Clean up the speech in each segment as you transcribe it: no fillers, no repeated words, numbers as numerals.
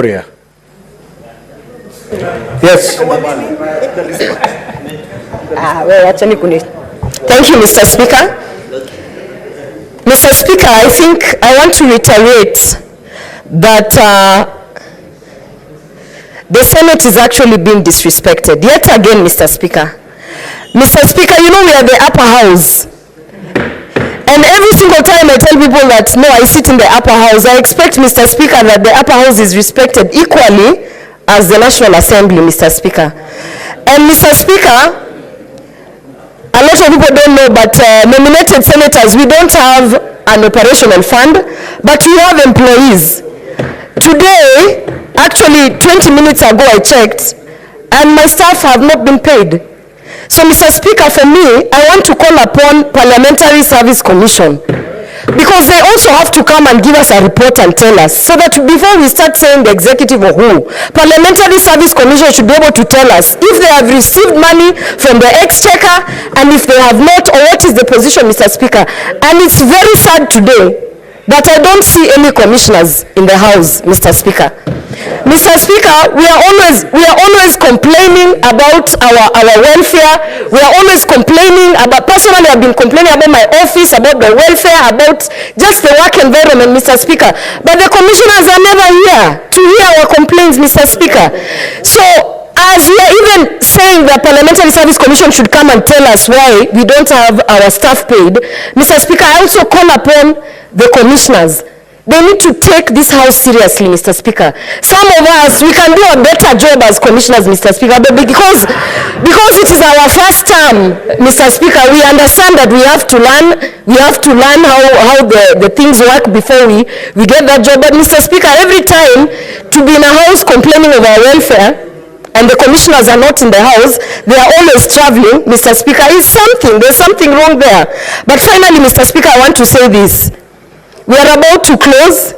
Gloria. Yes. Thank you, Mr. Speaker. Mr. Speaker, I think I want to reiterate that the Senate is actually being disrespected. Yet again, Mr. Speaker. Mr. Speaker, you know we are the upper house. And every single time I tell people that, no, I sit in the upper house, I expect, Mr. Speaker, that the upper house is respected equally as the National Assembly, Mr. Speaker. And Mr. Speaker, a lot of people don't know, but nominated senators, we don't have an operational fund, but we have employees. Today, actually 20 minutes ago I checked, and my staff have not been paid. So, Mr. Speaker, for me, I want to call upon Parliamentary Service Commission, because they also have to come and give us a report and tell us, so that before we start saying the executive uhuru, Parliamentary Service Commission should be able to tell us if they have received money from the exchequer, and if they have not, or what is the position, Mr. Speaker. And it's very sad today that I don't see any commissioners in the House, Mr. Speaker. Mr. Speaker, we are always complaining about our welfare. We are always complaining about, personally I've been complaining about my office, about the welfare, about just the work environment, Mr. Speaker. But the commissioners are never here to hear our complaints, Mr. Speaker. So, as we are even saying the Parliamentary Service Commission should come and tell us why we don't have our staff paid, Mr. Speaker, I also call upon the commissioners. They need to take this house seriously, Mr. Speaker. Some of us, we can do a better job as commissioners, Mr. Speaker, but because it is our first term, Mr. Speaker, we understand that we have to learn how the things work before we get that job. But Mr. Speaker, every time to be in a house complaining of our welfare, and the commissioners are not in the house, they are always traveling, Mr. Speaker, there's something wrong there. But finally, Mr. Speaker, I want to say this. We are about to close,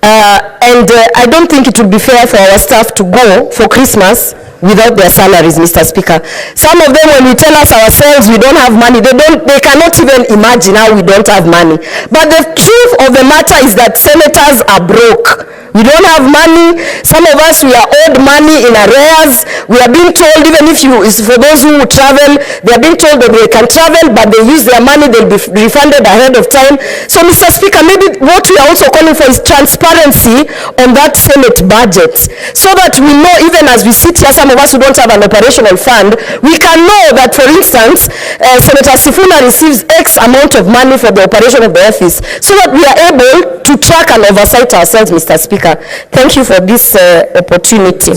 and I don't think it would be fair for our staff to go for Christmas without their salaries, Mr. Speaker. Some of them, when we tell us ourselves we don't have money, they cannot even imagine how we don't have money. But the truth of the matter is that senators are broke. We don't have money. Some of us, we are owed money in arrears. We are being told, even if for those who travel, they are being told that they can travel, but they use their money, they'll be refunded ahead of time. So, Mr. Speaker, maybe what we are also calling for is transparency on that Senate budget, so that we know, even as we sit here, some of us who don't have an operational fund, we can know that, for instance, Senator Sifuna receives X amount of money for the operation of the office, so that we are able to track and oversight ourselves, Mr. Speaker. Thank you for this opportunity.